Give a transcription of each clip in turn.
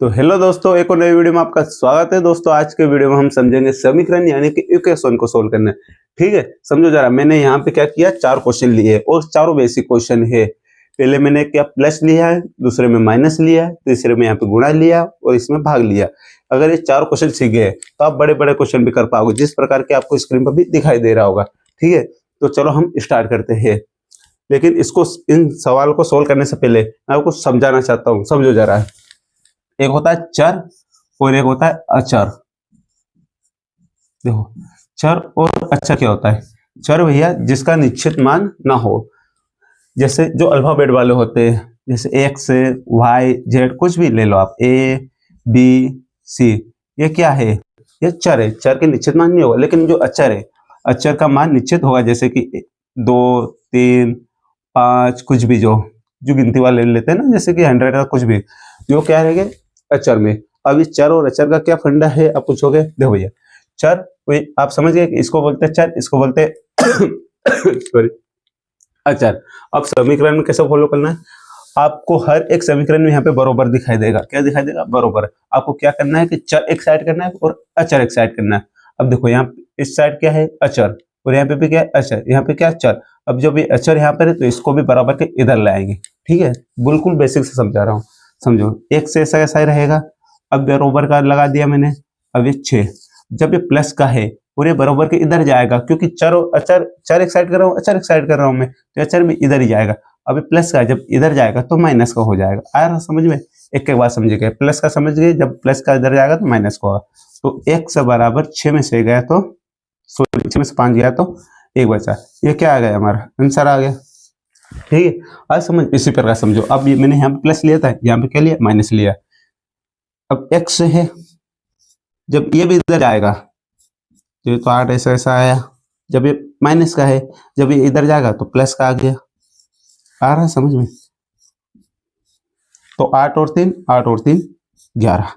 तो हेलो दोस्तों, एक और नई वीडियो में आपका स्वागत है। दोस्तों आज के वीडियो में हम समझेंगे समीकरण यानी कि इक्वेशन को सोल्व करना। ठीक है, समझो जरा। मैंने यहाँ पे क्या किया, चार क्वेश्चन लिए और चारों बेसिक क्वेश्चन है। पहले मैंने क्या प्लस लिया है, दूसरे में माइनस लिया है, तीसरे में यहाँ पे गुणा लिया और इसमें भाग लिया। अगर ये चार क्वेश्चन सीख गए तो आप बड़े बड़े क्वेश्चन भी कर पाओगे, जिस प्रकार के आपको स्क्रीन पर भी दिखाई दे रहा होगा। ठीक है, तो चलो हम स्टार्ट करते हैं। लेकिन इसको, इन सवाल को सोल्व करने से पहले मैं आपको समझाना चाहता हूँ, समझो जरा। एक होता है चर और एक होता है अचर। देखो, चर और अचर क्या होता है? चर भैया जिसका निश्चित मान ना हो, जैसे जो अल्फाबेट वाले होते हैं, जैसे एक्स, वाई, जेड, कुछ भी ले लो आप, ए, बी, सी, ये क्या है? ये चर है। चर के निश्चित मान नहीं होगा, लेकिन जो अचर है, अचर का मान निश्चित होगा। जैसे कि 2, 3, 5, कुछ भी जो जो गिनती वाले लेते हैं ना, जैसे कि 100 का कुछ भी, जो क्या रहेगा अचर में। अब इस चर और अचर का क्या फंडा है, आप पूछोगे। देखो भैया, चर आप समझ गए कि इसको बोलते हैं चर, इसको बोलते हैं सॉरी, अचर। अब समीकरण में कैसे फॉलो करना है, आपको हर एक समीकरण में यहाँ पे बरोबर दिखाई देगा। क्या दिखाई देगा? बरोबर। आपको क्या करना है कि चर एक साइड करना है और अचर एक साइड करना है। अब देखो, यहाँ इस साइड क्या है? अचर, और यहाँ पे भी क्या है? अचर। यहाँ पे क्या? चर। अब जब ये अचर यहाँ पर है तो इसको भी बराबर के इधर लाएंगे। ठीक है, बिल्कुल बेसिक से समझा रहा हूँ, समझो। एक से ऐसा ही रहेगा। अब बरोबर का लगा दिया मैंने। अब ये 6, जब ये प्लस का है और ये बराबर के इधर जाएगा, क्योंकि चर और अचर, चर एक साइड कर रहा हूँ, अचर एक साइड कर रहा हूँ मैं, तो अचर भी इधर ही जाएगा। अब प्लस का जब इधर जाएगा तो माइनस का हो जाएगा। आ रहा समझ में? एक बात समझ गए, प्लस का समझ गए, जब प्लस का इधर जाएगा तो माइनस का होगा। तो x बराबर 6 में से गया तो, सॉरी 6 में से 5 गया तो 1 बचा। ये क्या आ गया? हमारा आंसर आ गया। ठीक है, आज समझ इसी प्रकार समझो। अब ये मैंने यहाँ पे प्लस लिया था, यहाँ पे क्या लिया? माइनस लिया। अब x है, जब ये भी इधर जाएगा तो ये तो 8 ऐसा आया। जब ये माइनस का है, जब ये इधर जाएगा तो प्लस का आ गया। आ रहा समझ में? तो 8 और 3, 8 और 3 11।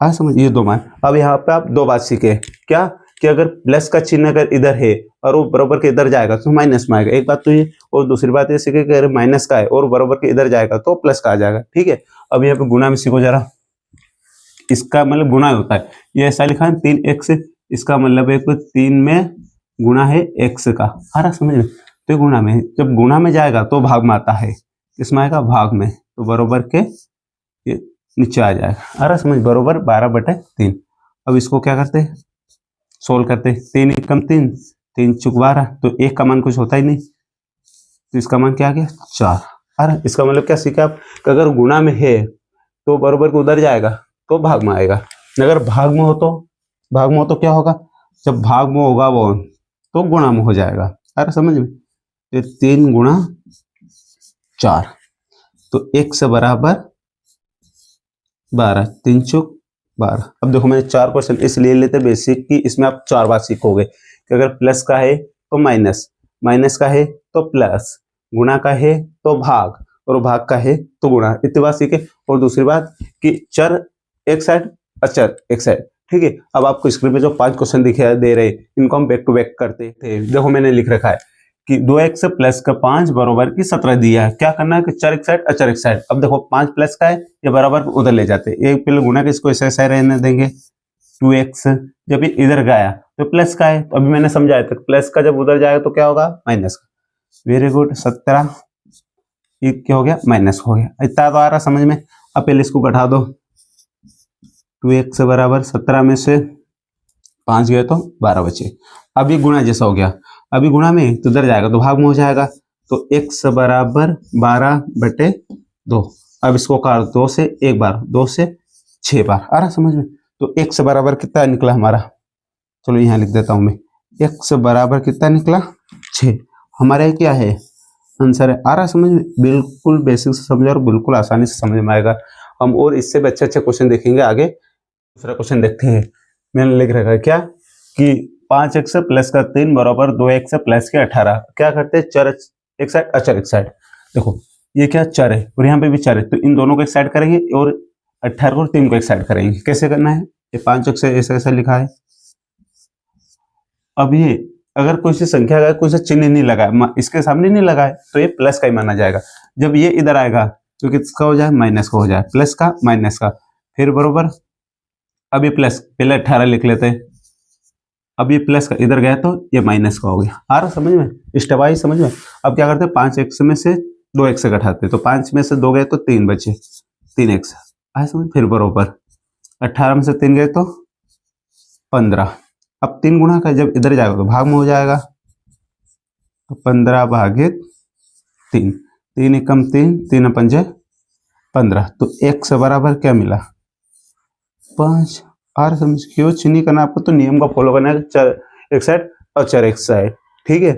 आ समझ? ये दो मान। अब यहाँ पे आप दो बात सीखे। क्या? कि अगर प्लस का चिन्ह अगर इधर है और वो बराबर के इधर जाएगा तो माइनस में आएगा। एक बात तो ये, और दूसरी बात ये सीखे कि अगर माइनस का है और बराबर के इधर जाएगा तो प्लस का आ जाएगा। ठीक है, अब यहाँ पे गुणा में सीखो जरा। इसका मतलब गुणा होता है, ये ऐसा लिखा है 3x, इसका मतलब है 3 में गुणा है x का। आ रहा समझ में? तो गुणा में, जब गुणा में जाएगा तो भाग में आता है। किसमें आएगा? भाग में। तो बरोबर के ये नीचे आ जाएगा। आ रहा समझ? बरोबर 12/3। अब इसको क्या करते हैं? सोल्व करते हैं। 3 एकम 3, 3 चुक 12, तो एक का मान कुछ होता ही नहीं, तो इसका मान क्या आ गया? 4। आ रहा, इसका मतलब क्या सीखा आप? अगर गुणा में है तो बरोबर को उधर जाएगा तो भाग में आएगा। अगर भाग में हो तो, भाग में हो तो क्या होगा? जब भाग में होगा वो तो गुणा में हो जाएगा। अरे समझ में? ये 3 गुणा 4, तो x बराबर 12, 3 चुक 12। अब देखो, मैंने 4 क्वेश्चन इसलिए लेते बेसिक की, इसमें आप 4 बात सीखोगे कि अगर प्लस का है तो माइनस, माइनस का है तो प्लस, गुणा का है तो भाग, और भाग का है तो गुणा। इतनी बात सीखे। और दूसरी बात कि चर एक साइड, अचर एक साइड। ठीक है, अब आपको स्क्रीन पे जो 5 क्वेश्चन दिखाई दे रहे हैं, इनको हम बैक टू बैक करते थे। देखो, मैंने लिख रखा है कि 2x प्लस का 5 बराबर की 17 दिया है। क्या करना है कि चर एक साइड, अचर एक साइड। अब देखो, 5 प्लस का है, ये बराबर उधर ले जाते हैं। एक पहले गुणा के इसको ऐसा ऐसा रहने देंगे। 2x जब ये इधर गया तो प्लस का है, तो अभी मैंने समझाया था प्लस का जब उधर जाएगा तो क्या होगा? माइनस का। Very good. 17 ये क्या हो गया? माइनस हो गया। इतना तो आ रहा समझ में? अब पहले इसको घटा दो। 2x बराबर 17 में से 5 गए तो 12 बचे। अभी गुणा जैसा हो गया, अभी गुणा में तो इधर जाएगा तो भाग में हो जाएगा। तो x बराबर 12/2। अब इसको काट, 2 से 1 बार, 2 से 6 बार। आ रहा समझ में? तो x बराबर कितना निकला हमारा? चलो यहाँ लिख देता हूँ मैं। x बराबर कितना निकला? 6। हमारा क्या है? आंसर है। आ रहा समझ में? बिल्कुल बेसिक से समझ और बिल्कुल आसानी से समझ में आएगा। हम और इससे भी अच्छे अच्छे क्वेश्चन देखेंगे आगे। दूसरा क्वेश्चन देखते हैं। मैंने लिख रखा है क्या कि 5x प्लस का 3 बराबर 2x प्लस के 18। क्या करते हैं? चर एक साइड, अचर एक साइड। देखो, ये क्या? चर है और यहाँ पे भी चर है, तो इन दोनों को एक साइड करेंगे और 18 और 3 को एक साइड करेंगे। कैसे करना है? ये 5x ऐसा ऐसा लिखा है। अब ये अगर कोई सी संख्या का कोई सा चिन्ह नहीं लगा, इसके सामने नहीं लगा है, तो ये प्लस का ही माना जाएगा। जब ये इधर आएगा तो किसका हो जाए, माइनस का हो जाए, प्लस का माइनस का, फिर बरोबर। अब ये प्लस, पहले 18 लिख लेते हैं, अब ये प्लस का इधर गया तो ये माइनस का हो गया। आ रहा समझ में, स्टेप आई समझ में। अब क्या करते हैं, 5x में से 2x घटाते, तो 5 में से 2 गए तो 3 बचे, 3x आए समझ, फिर बरोबर 18 में से 3 गए तो 15। अब 3 गुणा का जब इधर जाएगा तो भाग में हो जाएगा, तो 15 भागे 3, 3 एकम 3, 3 पंजे 15, तो x बराबर क्या मिला, 5। आर समझ, क्यों नहीं करना आपको, तो नियम का फॉलो करना है, चर एक साइड और चर एक साइड, ठीक है।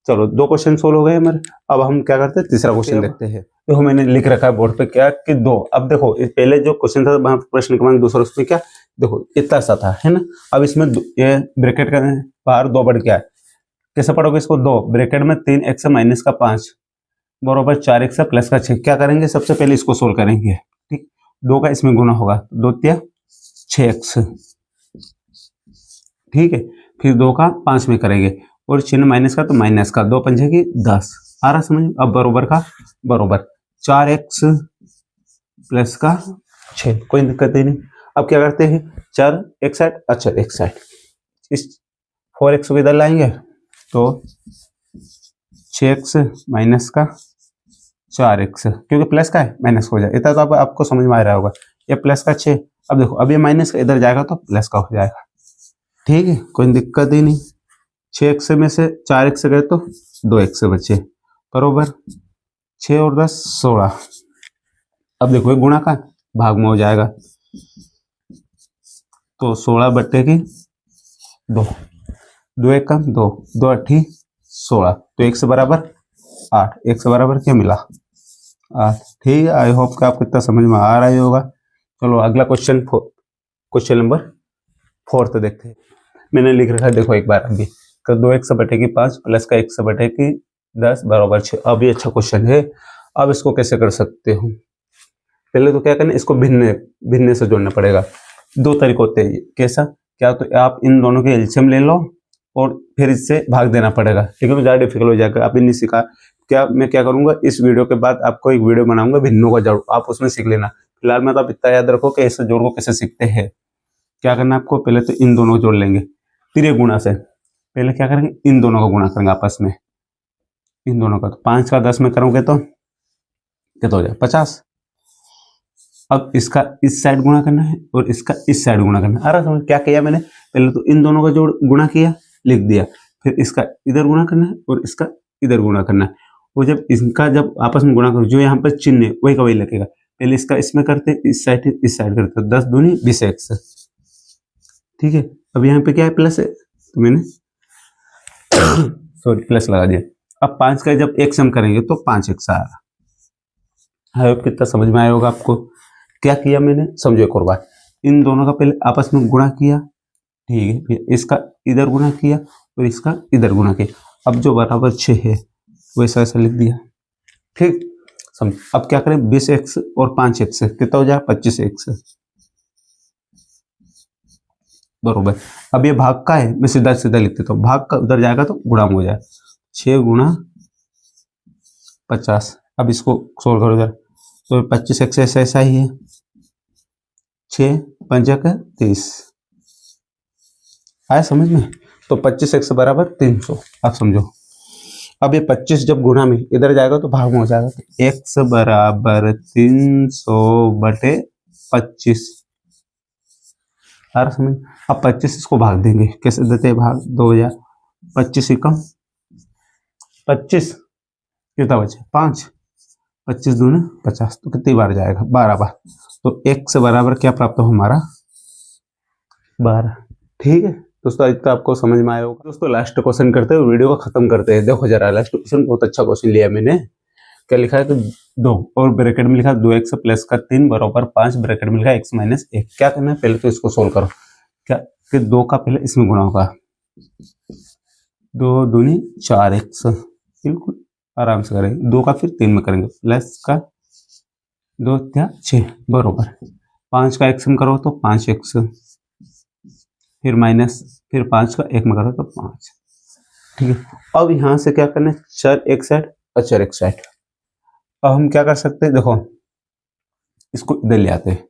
चलो 2 क्वेश्चन सोल्व हो गए हमारे। अब हम क्या करते हैं, तीसरा क्वेश्चन देखते हैं। देखो मैंने लिख रखा है बोर्ड पे क्या कि 2। अब देखो पहले जो क्वेश्चन था प्रश्न क्रमांक दूसरा, उसमें क्या देखो इतना सा था, है ना। अब इसमें ये ब्रैकेट का बाहर 2 बढ़ क्या है, कैसे पढ़ोगे इसको, 2 ब्रैकेट में 3x माइनस का 5 बराबर 4x प्लस का 6। क्या करेंगे, सबसे पहले इसको सोल्व करेंगे, ठीक। 2 का इसमें गुना होगा, 2 तिया 6x, ठीक है। फिर 2 का 5 में करेंगे, और चिन्ह माइनस का तो माइनस का, 2 पंजे की 10। आ रहा समझ। अब बरोबर का बरोबर 4x प्लस का 6, कोई दिक्कत ही नहीं। अब क्या करते हैं, चर एक साइड अचर एक साइड, इस 4x को इधर लाएंगे तो 6x माइनस का 4x, क्योंकि प्लस का है माइनस हो जाए, इतना तो आपको समझ में आ रहा होगा। ये प्लस का 6, अब देखो अब ये माइनस का इधर जाएगा तो प्लस का हो जाएगा, ठीक है, कोई दिक्कत ही नहीं। 6x में से 4x गए तो 2x बचे, बरोबर 6 और 10 16। अब देखो गुणा का भाग में हो जाएगा, तो 16 बट्टे की 2, 2 एक कम 2, 2 अट्ठी 16, तो x बराबर 8, x बराबर क्या मिला 8, ठीक है। आई होप कि आपको इतना समझ में आ रहा ही होगा। चलो अगला क्वेश्चन, क्वेश्चन नंबर 4 देखते हैं। मैंने लिख रखा है देखो एक बार अभी, 2x बटे की 5 प्लस का x बटे की 10 बराबर 6। अब ये अच्छा क्वेश्चन है। अब इसको कैसे कर सकते हो, पहले तो क्या करना, इसको भिन्न भिन्न से जोड़ना पड़ेगा। 2 तरीके होते हैं, कैसा, क्या तो आप इन दोनों के एलसीएम ले लो और फिर इससे भाग देना पड़ेगा, लेकिन तो ज़्यादा डिफिकल्ट हो जाएगा, आप नहीं सीखा। क्या मैं क्या करूंगा, इस वीडियो के बाद आपको एक वीडियो बनाऊंगा भिन्नों का जोड़, आप उसमें सीख लेना। फिलहाल में तो आप इतना याद रखो कि इस जोड़ को कैसे सीखते हैं। क्या करना आपको, पहले तो इन दोनों को जोड़ लेंगे तिर्य गुणा से। पहले क्या करेंगे, इन दोनों का गुणा करेंगे आपस में, इन दोनों का, तो 5 का 10 में करोगे तो कितना हो जाए 50। अब इसका इस साइड गुणा करना है और इसका इस साइड गुणा करना है। आ रहा समझ, क्या किया मैंने, पहले तो इन दोनों का जोड़ गुणा किया, लिख दिया, फिर इसका इधर गुणा करना है और इसका इधर गुणा करना है। वो जब इनका जब आपस में गुणा करो, जो यहाँ पर चिन्ह है वही का वही लगेगा। पहले इसका इसमें करते, इस साइड करते, 10 दूनी 20x, ठीक है। अब यहाँ पे क्या है, प्लस है, तो मैंने सॉरी प्लस लगा दिया। अब 5 का जब एक सम करेंगे तो 5x आ रहा है। कितना समझ में आया होगा आपको। क्या किया मैंने, समझो एक और बात, इन दोनों का पहले आपस में गुणा किया, ठीक है, फिर इसका इधर गुणा किया और इसका इधर गुणा किया। अब जो बराबर 6 है वैसा ऐसा लिख दिया, ठीक समझ। अब क्या करें, 20x और 5x कितना हो जाए 25x, बरोबर। अब ये भाग का है, मैं सीधा सीधा लिख देता हूँ, भाग का उधर जाएगा तो गुणा में हो जाए, 6 गुणा 50। अब इसको सोल्व करो इधर, तो 25x ऐसा ही है, 6 पंजा का 30, आया समझ में। तो 25x बराबर 300, आप समझो। अब ये 25 जब गुणा में इधर जाएगा तो भाग में हो जाएगा, तो x बराबर 300 बटे 25, आ रहा समझ। अब 25 इसको भाग देंगे, कैसे देते हैं भाग, 2000, 25 कम 25 कितना बचे 5, 25 दूनी 50, तो कितनी बार जाएगा 12 बार। तो x बराबर क्या प्राप्त हो हमारा 12, ठीक है दोस्तों। इतना आपको समझ में आया होगा। दोस्तों लास्ट क्वेश्चन करते हैं, वीडियो को खत्म करते हैं। देखो जरा लास्ट क्वेश्चन, बहुत अच्छा क्वेश्चन लिया मैंने। क्या लिखा है, तो 2 और ब्रैकेट में लिखा 2x प्लस का 3 बराबर 5 ब्रैकेट में लिखा x माइनस 1। क्या करना है, पहले तो इसको सोल्व करो। क्या कि 2 का पहले इसमें गुणा होगा, 2 दूनी 4x, बिल्कुल आराम से करेंगे। 2 का फिर 3 में करेंगे, प्लस का 2 त्या 6 बरोबर 5 का x में करो तो 5x, फिर माइनस, फिर 5 का 1 में करो तो 5, ठीक है। अब यहाँ से क्या करना है, चर एक साइड और चर एक साइड। अब हम क्या कर सकते हैं, देखो इसको इधर ले आते हैं।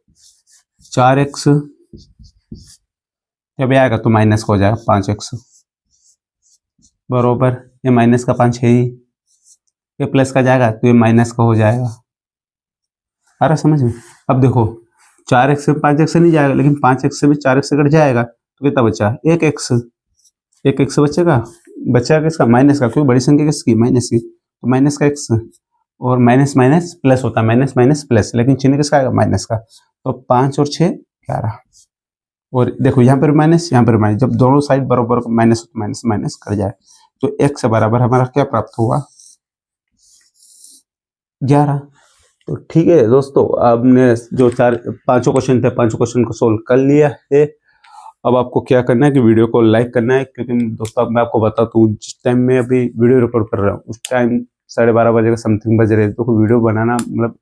4x जब ये आएगा तो माइनस का हो जाएगा 5x बरोबर, ये माइनस का 5 है ही, ये प्लस का जाएगा तो ये माइनस का हो जाएगा। आ रहा समझ में? अब देखो 4x से 5x से नहीं जाएगा, लेकिन 5x से भी 4x से कट जाएगा तो कितना बचा? 1x। 1x बचेगा, बचेगा किसका? माइनस का, क्योंकि बड़ी संख्या किसकी? माइनस की, तो माइनस का x, और माइनस माइनस प्लस होता है, माइनस माइनस प्लस, लेकिन चिन्ह किसका आएगा? माइनस का। तो 5 और 6 11, और देखो यहाँ पर माइनस, यहाँ पर माइनस, जब दोनों साइड बराबर माइनस माइनस माइनस कर जाए तो x बराबर हमारा क्या प्राप्त हुआ? 11। तो ठीक है दोस्तों, आपने जो पांचों क्वेश्चन थे, पांचों क्वेश्चन को सोल्व कर लिया है। अब आपको क्या करना है कि वीडियो को लाइक करना है, क्योंकि दोस्तों अब मैं आपको बताता हूँ, जिस टाइम में अभी वीडियो रिकॉर्ड कर रहा हूँ उस टाइम 12:30 बजे का समथिंग बज रहे, तो वीडियो बनाना मतलब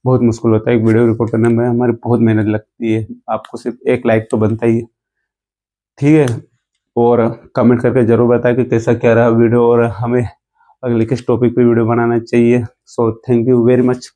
बहुत मुश्किल होता है। एक वीडियो रिकॉर्ड करने में हमारी बहुत मेहनत लगती है, आपको सिर्फ एक लाइक तो बनता ही है, ठीक है। और कमेंट करके जरूर बताएं कि कैसा क्या रहा वीडियो, और हमें अगले किस टॉपिक पे वीडियो बनाना चाहिए। So thank you very much.